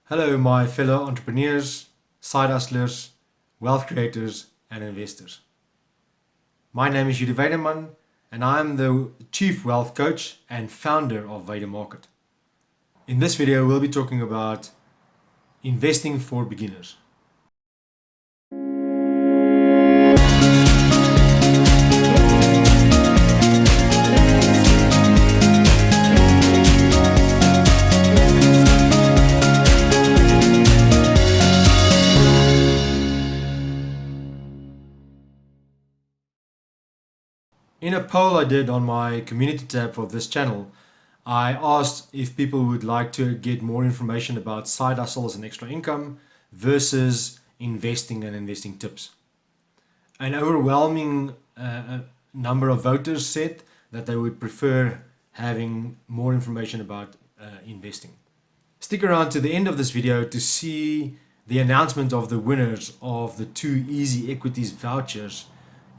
Hello, my fellow entrepreneurs, side hustlers, wealth creators, and investors. My name is Weide-Market, and I am the Chief Wealth Coach and founder of Weide-Market. In this video, we'll be talking about investing for beginners. In a poll I did on my community tab for this channel, I asked if people would like to get more information about side hustles and extra income versus investing and investing tips. An overwhelming number of voters said that they would prefer having more information about investing. Stick around to the end of this video to see the announcement of the winners of the 2 EasyEquities vouchers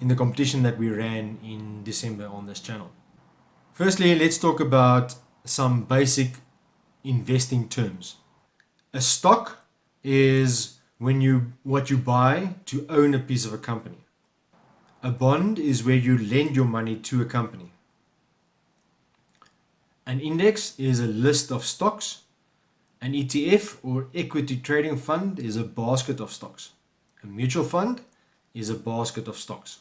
in the competition that we ran in December on this channel. Firstly, let's talk about some basic investing terms. A stock is what you buy to own a piece of a company. A bond is where you lend your money to a company. An index is a list of stocks. An ETF or equity trading fund is a basket of stocks. A mutual fund is a basket of stocks.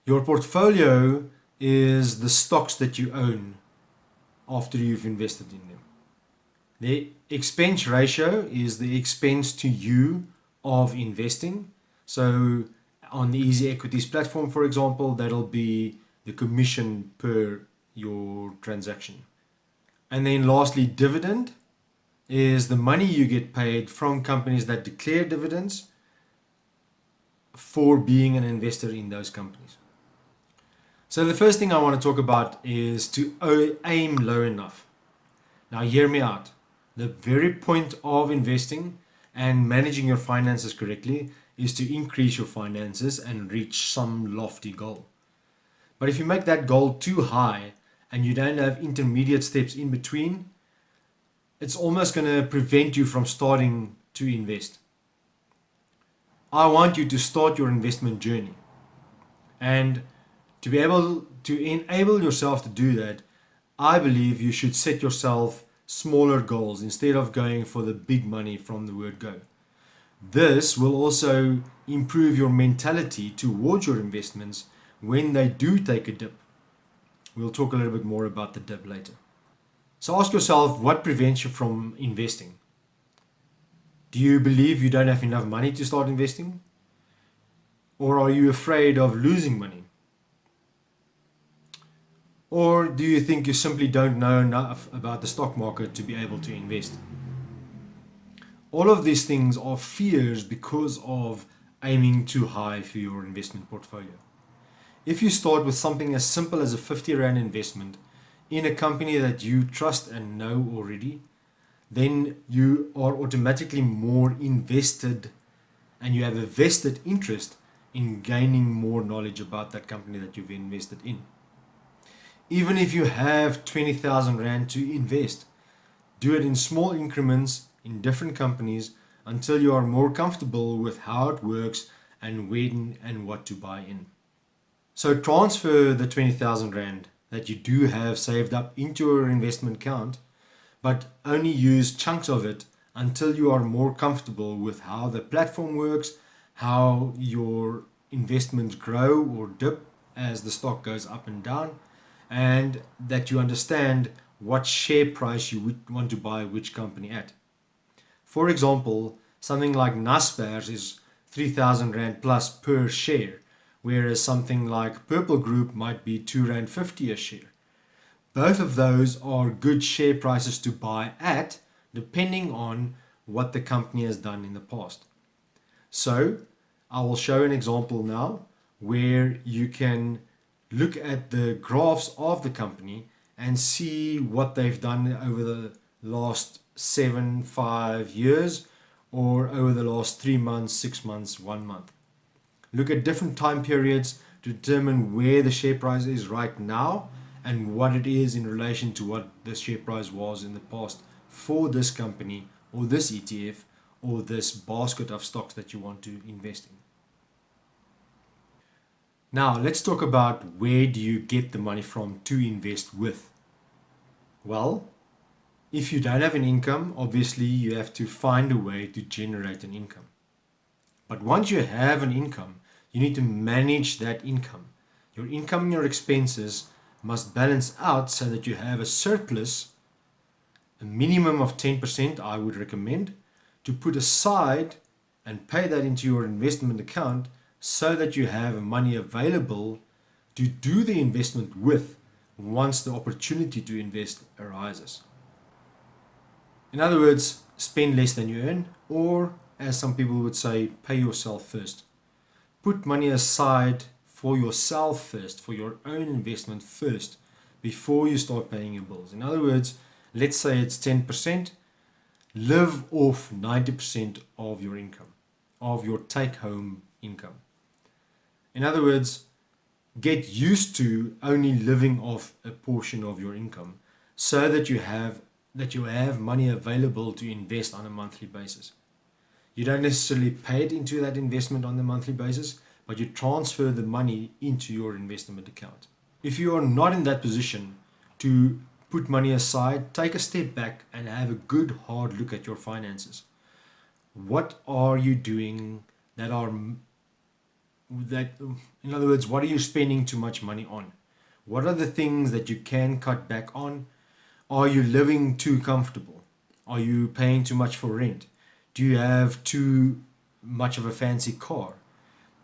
Your portfolio is the stocks that you own after you've invested in them. The expense ratio is the expense to you of investing. So on the EasyEquities platform, for example, that'll be the commission per your transaction. And then lastly, dividend is the money you get paid from companies that declare dividends for being an investor in those companies. So the first thing I want to talk about is to aim low enough. Now hear me out. The very point of investing and managing your finances correctly is to increase your finances and reach some lofty goal. But if you make that goal too high and you don't have intermediate steps in between, it's almost going to prevent you from starting to invest. I want you to start your investment journey. And to be able to enable yourself to do that, I believe you should set yourself smaller goals instead of going for the big money from the word go. This will also improve your mentality towards your investments when they do take a dip. We'll talk a little bit more about the dip later. So ask yourself, what prevents you from investing? Do you believe you don't have enough money to start investing? Or are you afraid of losing money? Or do you think you simply don't know enough about the stock market to be able to invest? All of these things are fears because of aiming too high for your investment portfolio. If you start with something as simple as a 50 Rand investment in a company that you trust and know already, then you are automatically more invested and you have a vested interest in gaining more knowledge about that company that you've invested in. Even if you have 20,000 Rand to invest, do it in small increments in different companies until you are more comfortable with how it works and when and what to buy in. So transfer the 20,000 Rand that you do have saved up into your investment account, but only use chunks of it until you are more comfortable with how the platform works, how your investments grow or dip as the stock goes up and down, and that you understand what share price you would want to buy which company at. For example, something like Naspers is 3,000 Rand plus per share, whereas something like Purple Group might be 2.50 Rand a share. Both of those are good share prices to buy at, depending on what the company has done in the past. So I will show an example now where you can look at the graphs of the company and see what they've done over the last 5 years or over the last 3 months, 6 months, 1 month. Look at different time periods to determine where the share price is right now and what it is in relation to what the share price was in the past for this company or this ETF or this basket of stocks that you want to invest in. Now, let's talk about where do you get the money from to invest with. Well, if you don't have an income, obviously you have to find a way to generate an income. But once you have an income, you need to manage that income. Your income and your expenses must balance out so that you have a surplus, a minimum of 10% I would recommend, to put aside and pay that into your investment account so that you have money available to do the investment with once the opportunity to invest arises. In other words, spend less than you earn, or as some people would say, pay yourself first. Put money aside for yourself first, for your own investment first, before you start paying your bills. In other words, let's say it's 10%, live off 90% of your income, of your take-home income. In other words, get used to only living off a portion of your income so that you have money available to invest on a monthly basis. You don't necessarily pay it into that investment on a monthly basis, but you transfer the money into your investment account. If you are not in that position to put money aside, take a step back and have a good hard look at your finances. What are you doing in other words, what are you spending too much money on? What are the things that you can cut back on? Are you living too comfortable? Are you paying too much for rent? Do you have too much of a fancy car?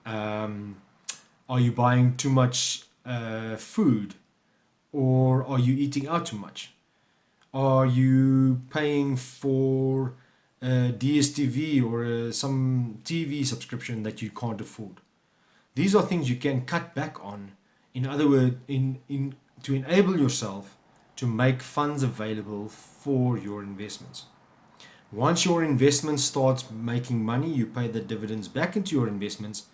Are you buying too much food? Or are you eating out too much? Are you paying for a DSTV or some TV subscription that you can't afford? These are things you can cut back on. In other words, to enable yourself to make funds available for your investments. Once your investment starts making money, you pay the dividends back into your investments,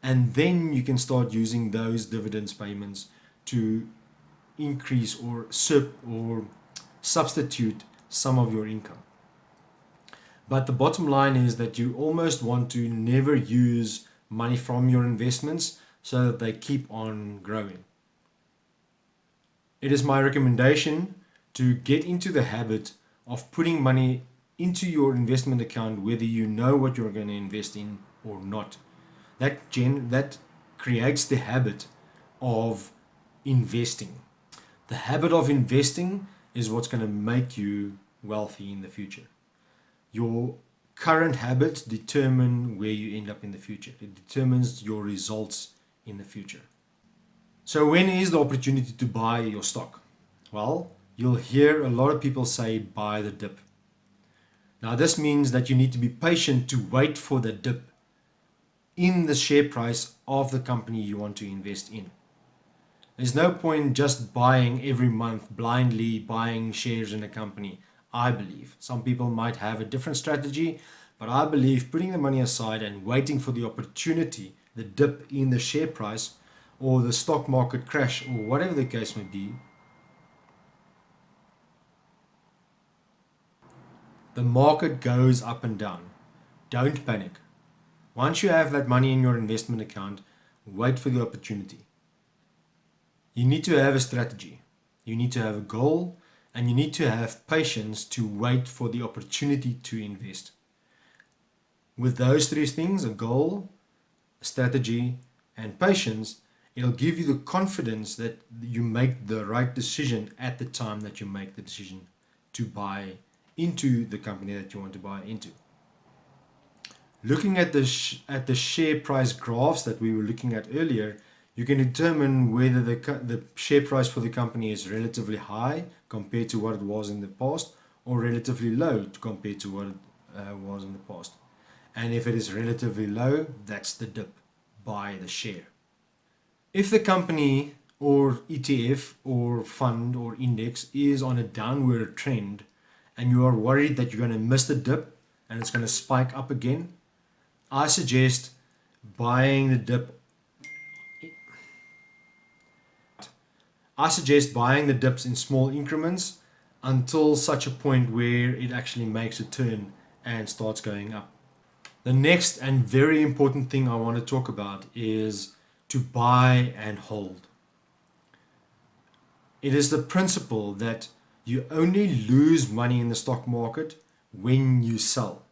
and then you can start using those dividends payments to increase or substitute some of your income. But the bottom line is that you almost want to never use money from your investments so that they keep on growing. It is my recommendation to get into the habit of putting money into your investment account whether you know what you're going to invest in or not. That creates the habit of investing. The habit of investing is what's going to make you wealthy in the future. Your current habits determine where you end up in the future. It determines your results in the future. So when is the opportunity to buy your stock? Well, you'll hear a lot of people say buy the dip. Now this means that you need to be patient to wait for the dip in the share price of the company you want to invest in. There's no point just buying every month, blindly buying shares in a company, I believe. Some people might have a different strategy, but I believe putting the money aside and waiting for the opportunity, the dip in the share price or the stock market crash or whatever the case may be, the market goes up and down. Don't panic. Once you have that money in your investment account, wait for the opportunity. You need to have a strategy. You need to have a goal, and you need to have patience to wait for the opportunity to invest. With those three things, a goal, a strategy, and patience, it'll give you the confidence that you make the right decision at the time that you make the decision to buy into the company that you want to buy into. Looking at the share price graphs that we were looking at earlier, you can determine whether the share price for the company is relatively high compared to what it was in the past or relatively low compared to what it was in the past. And if it is relatively low, that's the dip. Buy the share. If the company or ETF or fund or index is on a downward trend and you are worried that you're going to miss the dip and it's going to spike up again, I suggest buying the dip. I suggest buying the dips in small increments until such a point where it actually makes a turn and starts going up. The next and very important thing I want to talk about is to buy and hold. It is the principle that you only lose money in the stock market when you sell.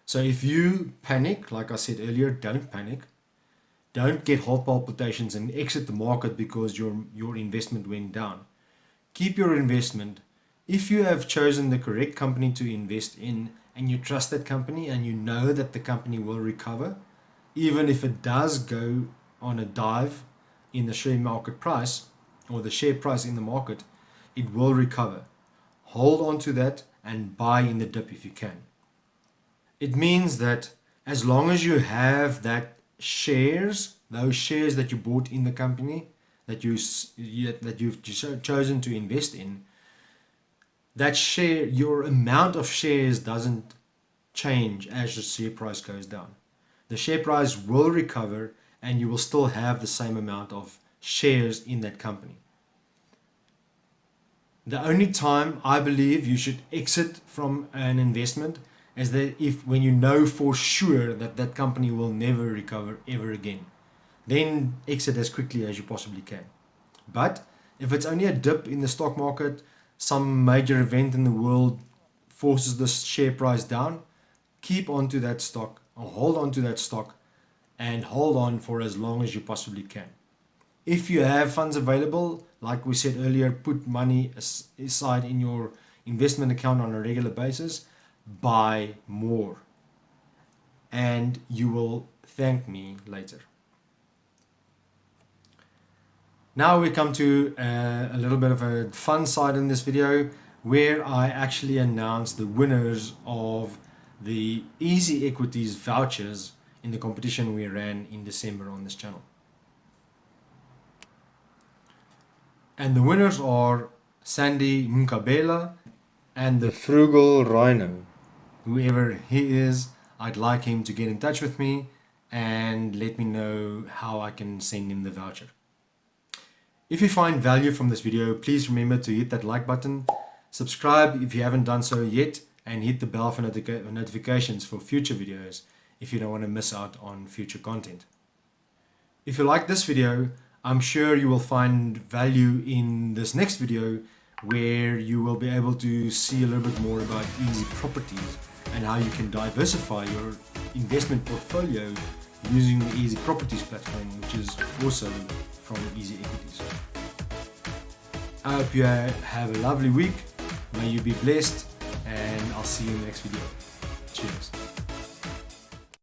So if you panic, like I said earlier, don't panic. Don't get heart palpitations and exit the market because your investment went down. Keep your investment. If you have chosen the correct company to invest in and you trust that company and you know that the company will recover, even if it does go on a dive in the share market price or the share price in the market, it will recover. Hold on to that and buy in the dip if you can. It means that as long as you have those shares that you bought in the company that you've chosen to invest in, that share, your amount of shares doesn't change as the share price goes down. The share price will recover and you will still have the same amount of shares in that company. The only time I believe you should exit from an investment is that when you know for sure that that company will never recover ever again. Then exit as quickly as you possibly can. But if it's only a dip in the stock market, some major event in the world forces the share price down, keep on to that stock or hold on to that stock and hold on for as long as you possibly can. If you have funds available, like we said earlier, put money aside in your investment account on a regular basis, buy more, and you will thank me later. Now we come to a little bit of a fun side in this video where I actually announce the winners of the EasyEquity's vouchers in the competition we ran in December on this channel. And the winners are Sandy Mkabela and the Frugal Rhino. Whoever he is, I'd like him to get in touch with me and let me know how I can send him the voucher. If you find value from this video, please remember to hit that like button, subscribe if you haven't done so yet, and hit the bell for notifications for future videos if you don't want to miss out on future content. If you like this video, I'm sure you will find value in this next video where you will be able to see a little bit more about Easy Properties and how you can diversify your investment portfolio using the Easy Properties platform, which is also from EasyEquities. I hope you have a lovely week. May you be blessed, and I'll see you in the next video. Cheers.